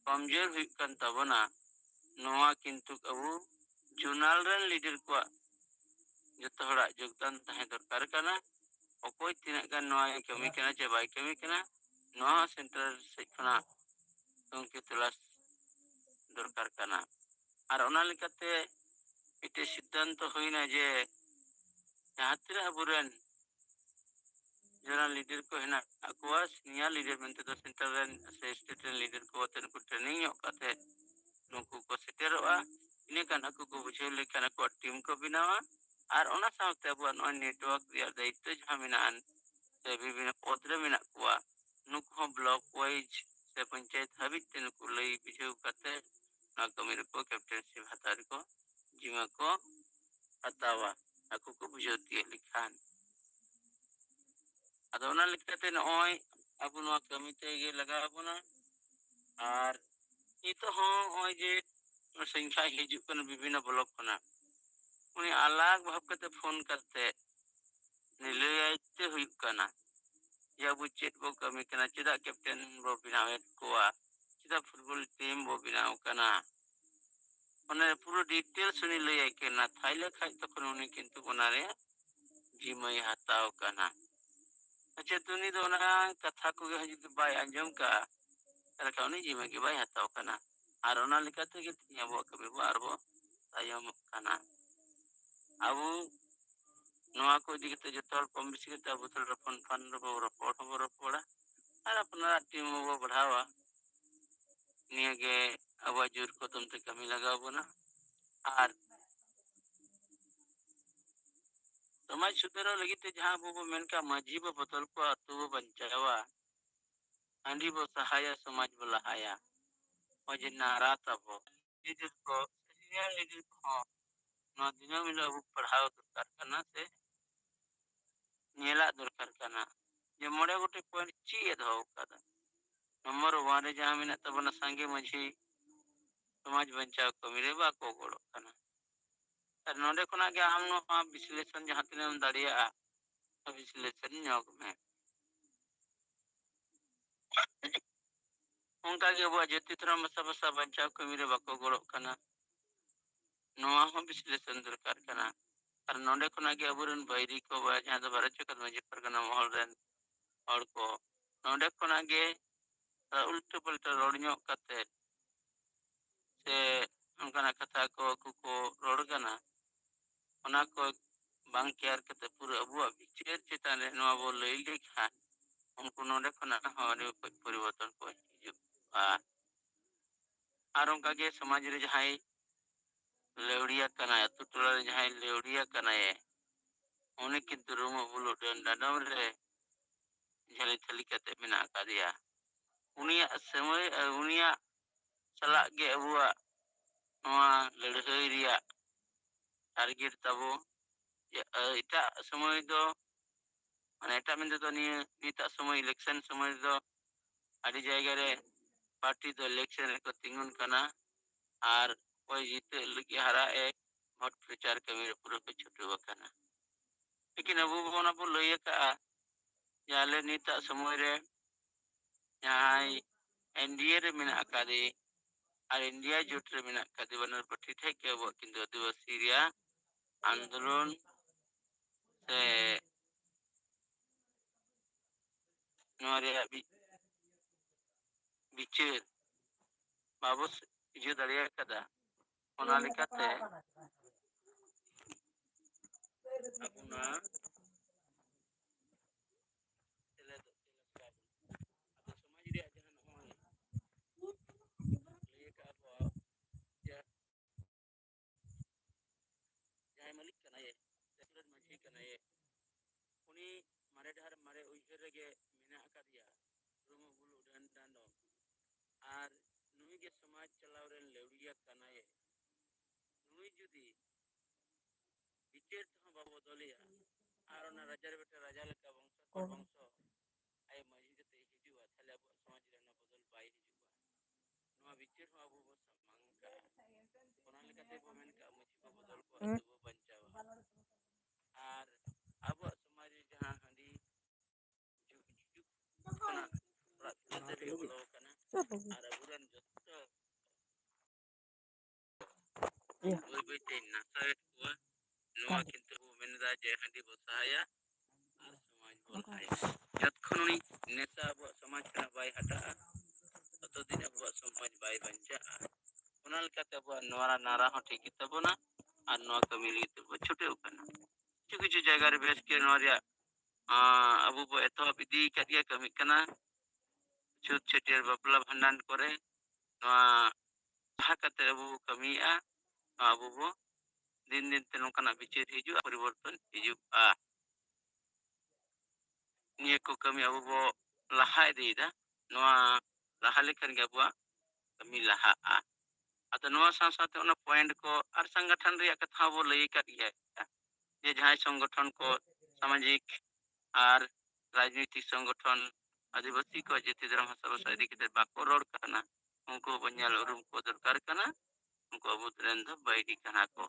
कमजोर हुई कान तबना नोआ किंतु अबु जुनाल रन लीडर को जत्तो हड़ा योगदान तहे दरकार कना ओकोय तिना गान नोआ कमी कना जे बाय कमी कना नोआ सेंटर से खना उनके तलाश दरकार कना और ओना लिकाते इते सिद्धांत होइना जे जहां अबुरन जना लीडर को हेना अकुआ सीनियर लीडर बनते तो सेंटर रन से स्टेट लीडर को तन को ट्रेनिंग योकाते नुकु को सेटेरोआ इने कान अकु को बुझे लेखान को टीम को बनावा और ओना साउते अबुआ नो नेटवर्क रिया दायित्व जहां मिनान से विभिन्न पद रे मिना कुआ नुकु ब्लॉक वाइज से पंचायत हाबित तन को लई बिझेउ कते ना कमिर को कैप्टनशिप हतार को जिमा को हतावा अकु को बुझोती लिखान अदोना लिखते नय अब नो कमी ते गे लगा बना और इत हो ओय जे संख्या हिजुक कन विभिन्न ब्लॉक कना उनी अलग भाव कते फोन करते निलयाइते हुई कना या बु चेत बो कमी कना चिदा कैप्टन बो बिनावे कोआ चिदा फुटबॉल टीम बो बिनाव कना ओने पूरा डिटेल सुनी लय केना थाइले खाइ तखन उनी किंतु बनारे जिमय हताव कना अच्छा तुनी दो ना कथा को जुदी बाय अंजम का रखा उनी जिमय के बाय हताव कना और ओना लिकाते के तिया बो कबे बो आरबो तायम कना अब नोआ को दिखते जतोल कम बेसी के अब तो फोन फन रो रिपोर्ट हो रोपड़ा और अपना टीम बो बढ़ावा ᱱᱤᱭᱟᱹᱜᱮ ᱟᱵᱚᱣᱟᱜ ᱡᱳᱨ ᱠᱚᱫᱚᱢ ᱛᱮ ᱠᱟᱹᱢᱤ ᱞᱟᱜᱟᱣ ᱵᱚᱱᱟ ᱟᱨ ᱥᱚᱢᱟᱡᱽ ᱥᱩᱫᱷᱟᱹᱨᱚᱜ ᱞᱟᱹᱜᱤᱫ ᱛᱮ ᱡᱟᱦᱟᱸ ᱟᱵᱚ ᱵᱚ ᱢᱮᱱ ᱠᱟᱜ ᱢᱟᱹᱡᱷᱤ ᱵᱚ ᱵᱚᱫᱚᱞ ᱠᱚᱣᱟ ᱟᱛᱳ ᱵᱚ ᱵᱟᱧᱪᱟᱣᱟ ᱦᱟᱺᱰᱤ ᱵᱚ ᱥᱟᱦᱟᱭᱟ ᱥᱚᱢᱟᱡᱽ ᱵᱚ ᱞᱟᱦᱟᱭᱟ ᱱᱚᱜᱼᱚᱭ ᱡᱮ ᱱᱟᱨᱟ ᱛᱟᱵᱚ ᱞᱤᱰᱟᱨ ᱠᱚ ᱥᱤᱱᱤᱭᱟᱨ ᱞᱤᱰᱟᱨ ᱠᱚᱦᱚᱸ ᱱᱚᱣᱟ ᱫᱤᱱᱟᱹᱢ ᱦᱤᱞᱳᱜ ᱟᱵᱚ ᱯᱟᱲᱦᱟᱣ ᱫᱚᱨᱠᱟর ᱠᱟᱱᱟ ᱥᱮ ᱧᱮᱞᱟᱜ ᱫᱚᱨᱠᱟর ᱠᱟᱱᱟ ᱡᱮ 5 ᱜᱚᱴᱮᱡ ᱯᱚᱭᱮᱱᱴ ᱪᱮᱫ ᱮ ᱫᱚᱦᱚ ᱟᱠᱟᱫᱟ ᱱᱚᱢᱵᱚᱨ 1 ᱨᱮ ᱡᱟᱦᱟᱸ ᱢᱮᱱᱟᱜ ᱛᱟᱵᱚᱱᱟ ᱥᱟᱸᱜᱮ ᱢᱟᱹᱡᱷᱤ ᱥᱚᱢᱟᱡᱽ ᱵᱟᱧᱪᱟᱣ ᱠᱟᱹᱢᱤ ᱨᱮ ᱵᱟᱠᱚ ᱜᱚᱲᱚᱜ ᱠᱟᱱᱟ ᱟᱨ ᱱᱚᱰᱮ ᱠᱷᱚᱱᱟᱜ ᱜᱮ ᱟᱢ ᱱᱚᱣᱟ ᱵᱤᱥᱞᱮᱥᱚᱱ ᱡᱟᱦᱟᱸ ᱛᱤᱱᱟᱹᱜ ᱮᱢ ᱫᱟᱲᱮᱭᱟᱜᱼᱟ ᱵᱤᱥᱞᱮᱥᱚᱱ ᱧᱚᱜ ᱢᱮ ᱚᱱᱠᱟᱜᱮ ᱟᱵᱚᱣᱟᱜ ᱡᱟᱹᱛᱤ ᱫᱷᱚᱨᱚᱢ ᱵᱷᱟᱥᱟ ᱵᱟᱧᱪᱟᱣ ᱠᱟᱹᱢᱤ ᱨᱮ ᱵᱟᱠᱚ ᱜᱚᱲᱚᱜ ᱠᱟᱱᱟ ᱱᱚᱣᱟ ᱦᱚᱸ ᱵᱤᱥᱞᱮᱥᱚᱱ ᱫᱚᱨᱠᱟর ᱠᱟᱱᱟ ᱟᱨ ᱱᱚᱰᱮ ᱠᱷᱚᱱᱟᱜ ᱜᱮ ᱟᱵᱚᱨᱮᱱ ᱵᱟᱹᱭᱨᱤ ᱠᱚ ᱵᱟ ᱡᱟᱦᱟᱸ ᱫᱚ ᱵᱷᱟᱨᱚᱛ ᱡᱟᱠᱟᱛ ᱢᱟᱹᱡᱷᱤ ᱯᱟᱨᱜᱟᱱᱟ ᱢᱚᱦᱚᱞ ᱨᱮᱱ ᱦᱚᱲ ᱠᱚ ᱱᱚᱰᱮ ᱠᱷᱚᱱᱟᱜ ᱜᱮ ᱩᱞᱴᱟᱹ ᱯᱟᱞᱴᱟ ᱨᱚᱲ ᱧᱚᱜ ᱠᱟᱛᱮ ᱥᱮ ᱚᱱᱠᱟᱱᱟᱜ ᱠᱟᱛᱷᱟ ᱠᱚ ᱟᱠᱚ ᱠᱚ ᱨᱚᱲ ᱠᱟᱱᱟ ᱚᱱᱟ ᱠᱚ ᱵᱟᱝ ᱠᱮᱭᱟᱨ ᱠᱟᱛᱮ ᱯᱩᱨᱟᱹ ᱟᱵᱚᱣᱟᱜ ᱵᱤᱪᱟᱹᱨ ᱪᱮᱛᱟᱱ ᱨᱮ ᱱᱚᱣᱟ ᱵᱚ ᱞᱟᱹᱭ ᱞᱮᱠᱷᱟᱱ उनको नोडे खनाक हॉं अने परिवर्तन को हिजुआ और उनका के समाज रे जहाई लेवड़िया कना अतु टोला रे जहाई लेवड़िया कना है उन्हें किंतु रूम बुलो डंडम रे झली थली कते मेना कादिया उनिया समय उनिया सलाह गे अबुआ नवा लड़हई रिया टारगेट तबो ये इटा समय दो माने एटा मेन दो निता समय इलेक्शन समय दो आदि जायगा रे पार्टी दो इलेक्शन रे को तिंगुन कना और कोई जीते लगी हरा ए वोट प्रचार कमी रे पूरा को छुटू कना लेकिन अब बोना बो लय का याले निता समय रे जहां एनडीए रे मेना आकादी और इंडिया जुट रे मेना आकादी बनर पट्टी थे के वो किंतु आदिवासी रिया आंदोलन से नोरे अभी बिचार बाबूस इजु दरिया कदा ओना लेकाते अबुना तेले दो अब समाज रे जहां होय ले का बो जहां मालिक कना ये तेरे मछी कना ये उनी मारे डहर मारे उइहर गे मेना आकादिया रूम बुलु डंडो और नुई के समाज चलाव रे लेवड़िया कना ये नुई जुदी विचेर तो बाबू दलिया और ना राजा रे बेटा राजा लेका वंश आय मजी कते हिजुआ थाले अब समाज रे ना बदल बाई हिजुआ नवा विचेर हो अब बो मांगका ओना लेकाते बो मेन का मजी को बदल को अदबो बंचावा और अब समाज जहां हंडी जुग जुग कना रात रे बोलो कना और अबुरन जत्तो ओई बेटे नासायत को नवा किंतु मेनदा जे हंडी बो सहाया और समाज बोल आया जतखनुनी नेता अब समाज का बाय हटा तो दिन अब समाज बाय बंचा ओना लेकाते अब नोरा नारा हो ठीक तबना और नवा कमी लेते बो छुटे उकना किछु जगह रे बेस के नोरिया अबु बो एतो विधि करिया कमी कना छुट छटेर बपला भंडान करे नवा हाकते अबु कमिया अबु बो दिन दिन ते नोकना विचार हिजु परिवर्तन हिजुआ निये को कमी अबु बो लहा इदीदा नवा लहा लेखन के अबुआ कमी लहा अतो नवा साथ ओना पॉइंट को और संगठन रे कथा बो लई करिया जे जहां संगठन को सामाजिक और राजनीतिक संगठन आदिवासी को जति धर्म भाषा इदी के बाको रोड करना उनको बन्याल उरुम को दरकार करना उनको अबुद्रेन द बाइडी कना को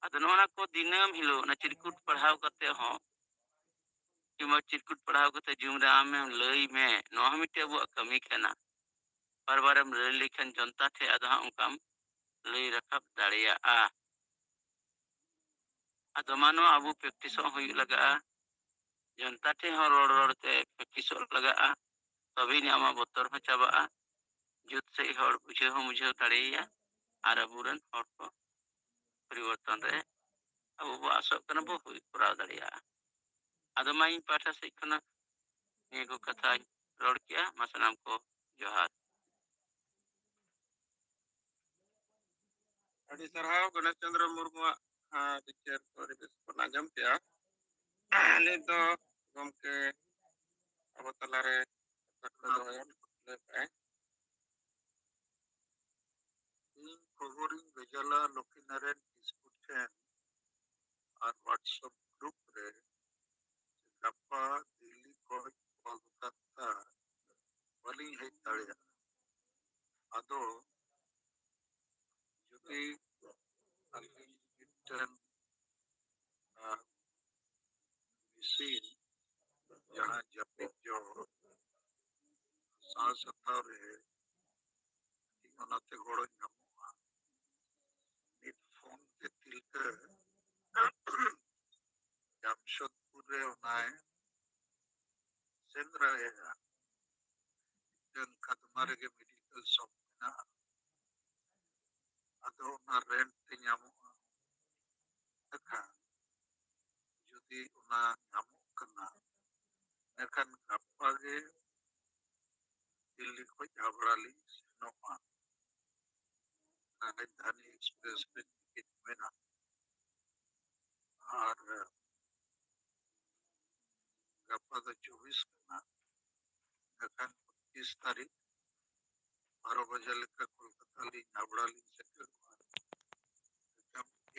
अद नोना को दिनम हिलो ना चिरकुट पढ़ाव करते हो कि म चिरकुट पढ़ाव करते जुमरा आम लई में नो हमिटे अब कमी कना बार बारम लई लेखन जनता थे आधा उनकाम लई रखब दाड़िया अदो मानो अबु प्रैक्टिस होई लगा जनता थे हो रोड ते प्रैक्टिस लगा तभी नामा बतर हो चाबा जुत से हर बुझे हो मुझे दाड़िया और अबुरन हर को परिवर्तन रे अब बो आसो कना बो हुई पूरा दाड़िया अदो माई पाठा से कना ने को कथा ᱨᱚᱲ ᱠᱮᱜᱼᱟ ᱢᱟ ᱥᱟᱱᱟᱢ ᱠᱚ ᱡᱚᱦᱟᱨ ᱟᱹᱰᱤ ᱥᱟᱨᱦᱟᱣ ᱜᱚᱱᱮᱥ ᱪᱚᱱᱫᱨᱚ ᱢᱩᱨᱢᱩᱣᱟᱜ ᱵᱤᱪᱟᱹᱨ ᱯᱚᱨᱤᱵᱮᱥ ᱵᱚᱱ ᱟᱸᱡᱚᱢ ᱠᱮᱜᱼᱟ ᱱᱤᱛ ᱫᱚ ᱜᱚᱢᱠᱮ ᱟᱵᱚ ᱛᱟᱞᱟᱨᱮ ᱠᱟᱛᱷᱟ ᱫᱚᱦᱚᱭᱟ ᱞᱟᱹᱭ ᱯᱮ ᱤᱧ ᱠᱷᱚᱵᱚᱨᱤᱧ ᱵᱷᱮᱡᱟᱞᱟ ᱞᱚᱠᱷᱤᱱᱟᱨᱮᱱ ᱠᱤᱥᱠᱩ ᱴᱷᱮᱱ ᱟᱨ ᱦᱳᱣᱟᱴᱥᱮᱯ ᱜᱨᱩᱯ ᱨᱮ ᱜᱟᱯᱟ ᱫᱤল্ᱞᱤ ᱠᱷᱚᱱ ᱠᱳᱞᱠᱟᱛᱟ ᱵᱟᱹᱞᱤᱧ ᱦᱮᱡ ᱫᱟᱲᱮᱭᱟᱜᱼᱟ ᱟᱫᱚ ᱡᱩᱫᱤ ᱟᱹᱞᱤᱧ ᱢᱤᱫᱴᱮᱱ ᱢᱮᱥᱤᱱ ᱡᱟᱦᱟᱸ ᱡᱟᱹᱯᱤᱫ ᱡᱚᱦᱚᱜ ᱥᱟᱶ ᱥᱟᱯᱲᱟᱣ ᱨᱮ ᱚᱱᱟᱛᱮ ᱜᱚᱲᱚ ᱧᱟᱢᱚᱜᱼᱟ ᱢᱤᱫ ᱯᱷᱳᱱ ᱛᱮ ᱛᱤᱞᱠᱟᱹ ᱡᱟᱢᱥᱮᱫᱽᱯᱩᱨ ᱨᱮ ᱚᱱᱟᱭ ᱥᱮᱸᱫᱽᱨᱟᱭᱟ ᱢᱤᱫᱴᱮᱱ ᱠᱷᱟᱫᱽᱢᱟ ᱨᱮᱜᱮ ᱢᱮᱰᱤᱠᱮᱞ ᱥᱚᱯ ᱢᱮᱱᱟᱜᱼᱟ ᱟᱫᱚ ᱚᱱᱟ ᱨᱮᱱᱴ ᱛᱮ ᱧᱟᱢᱚᱜᱼᱟ ᱮᱱᱠᱷᱟᱱ ᱡᱩᱫᱤ ᱚᱱᱟ ᱧᱟᱢᱚᱜ ᱠᱟᱱᱟ ᱮᱱᱠᱷᱟᱱ ᱜᱟᱯᱟ ᱜᱮ दिल्ली को झाबराली सेनोमा राजधानी एक्सप्रेस में टिकट मेना और गप्पा तो 24 करना लेकिन 25 तारीख 12 बजे लेकर कोलकाता ली झाबराली से एकदम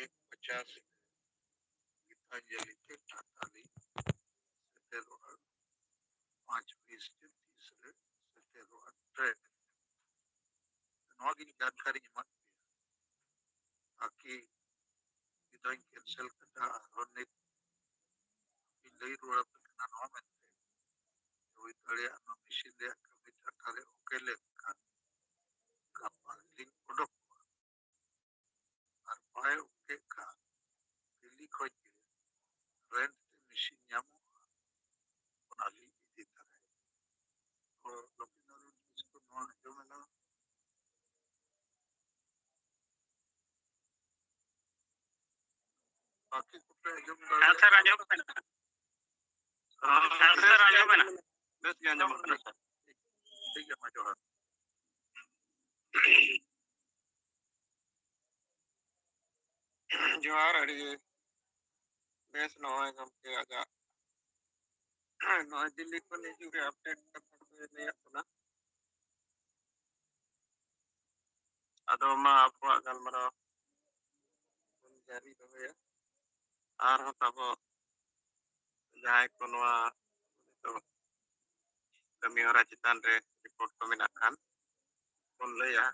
1:50 गीतांजलि के टाटाली सेटेरो 5:20 के तीसरे सेटेरो ट्रेन नौगी जानकारी मत ताकि इधर कैंसिल करना होने लई रोड़ा पर ना में हुई तड़े अनो मशीन दे कमी टाटाले Oakley kan kapal link odok ar pae oke ka Delhi khoj rent machine nyamo ona li idi tare to lokinaru isko no jomena बाकी कुछ जो आंसर आंजम करना आंसर आंजम करना बस ज्ञान जमा करना ठीक है मैं जोड़ा जोहार अड़ी बेस नॉय हम के आजा नॉय दिल्ली को नहीं जुड़े अपडेट करते नहीं अपना अदो मा आपवा गलमरा जारी रहे आर हो तबो जाय को नवा तो कमी हरा चितान रे रिपोर्ट को मेना खान बोल लया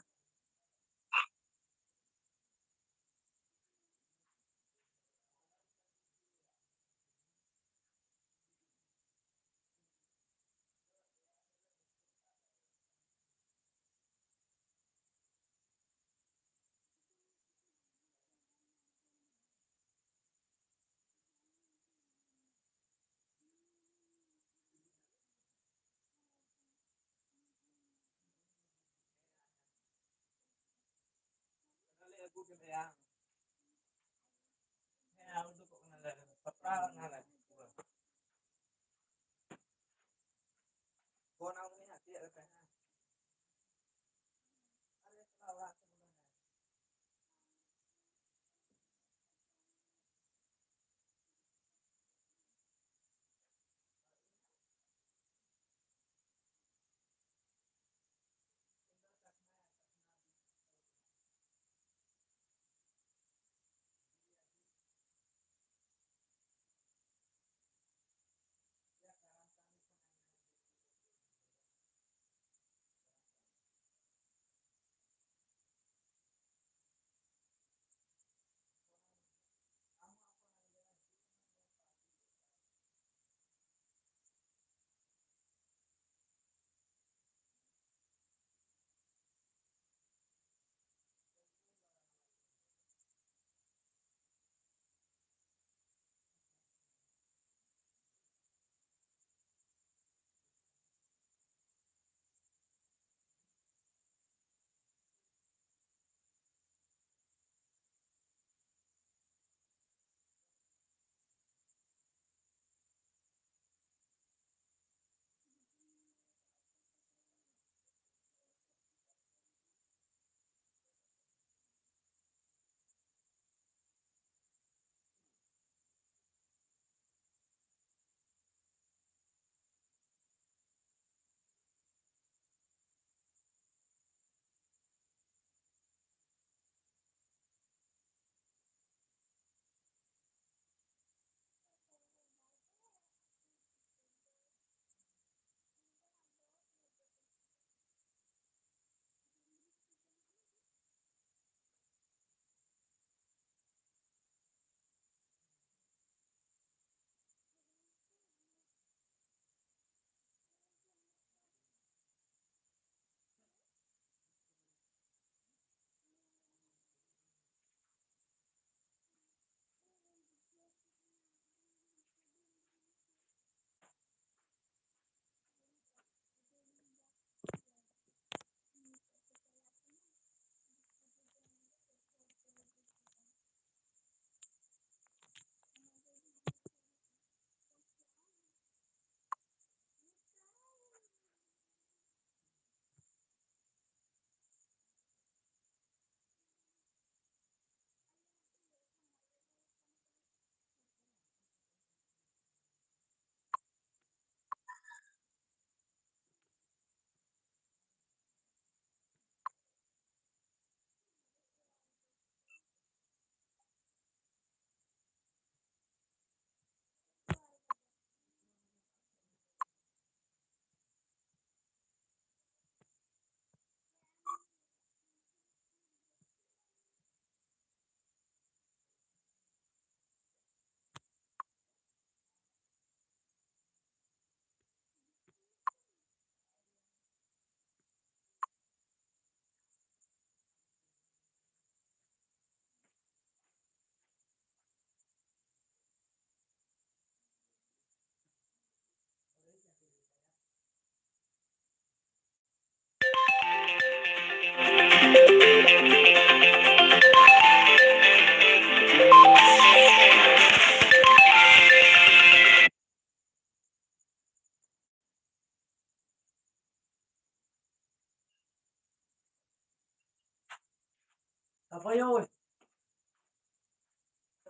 Apa yo weh?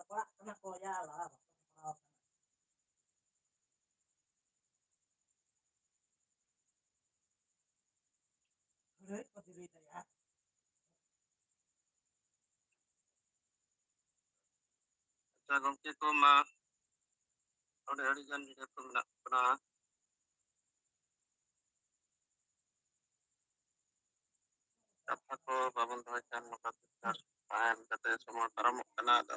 Apa kena koya lah. Udah, pasti bisa ya. ᱟᱪᱪᱷᱟ ᱜᱚᱝᱠᱮ ᱠᱚ ᱢᱟ ᱚᱸᱰᱮ ᱟᱹᱰᱤᱜᱟᱱ ᱡᱟᱭᱜᱟ ᱠᱚ ᱢᱮᱱᱟᱜ ᱵᱚᱱᱟ ᱠᱟᱛᱷᱟ ᱠᱚ ᱵᱟᱵᱚᱱ ᱫᱚᱦᱚᱭ ᱠᱷᱟᱱ ᱱᱚᱝᱠᱟ ᱛᱟᱦᱮᱱ ᱠᱟᱛᱮ ᱥᱚᱢᱚᱭ ᱯᱟᱨᱚᱢᱚᱜ ᱠᱟᱱᱟ ᱟᱫᱚ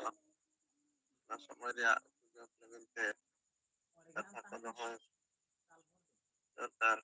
ᱚᱱᱟ ᱥᱚᱢᱚᱭ ᱨᱮᱭᱟᱜ ᱥᱩᱡᱳᱜᱽ ᱞᱟᱹᱜᱤᱫ ᱛᱮ ᱠᱟᱛᱷᱟ ᱠᱚ ᱫᱚᱦᱚᱭ ᱫᱚᱨᱠᱟর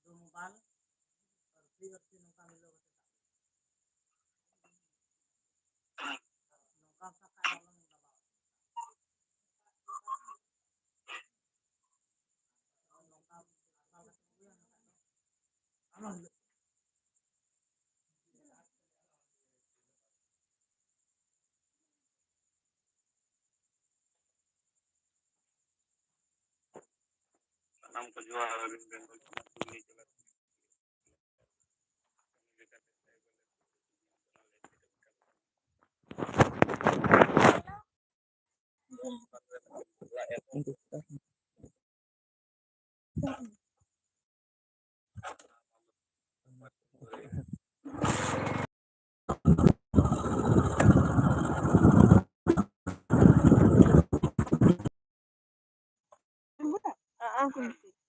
Dumbal, versi nungkang ilo. Nungkang kakak dalam babaw. Nungkang asal ketubuhan aman. ᱥᱟᱱᱟᱢ ᱠᱚ ᱡᱚᱦᱟᱨ ᱟᱹᱞᱤᱧ ᱵᱮᱝᱜᱚᱞ ᱯᱚᱱᱚᱛ ᱦᱩᱜᱽᱞᱤ ᱡᱮᱞᱟ Ah,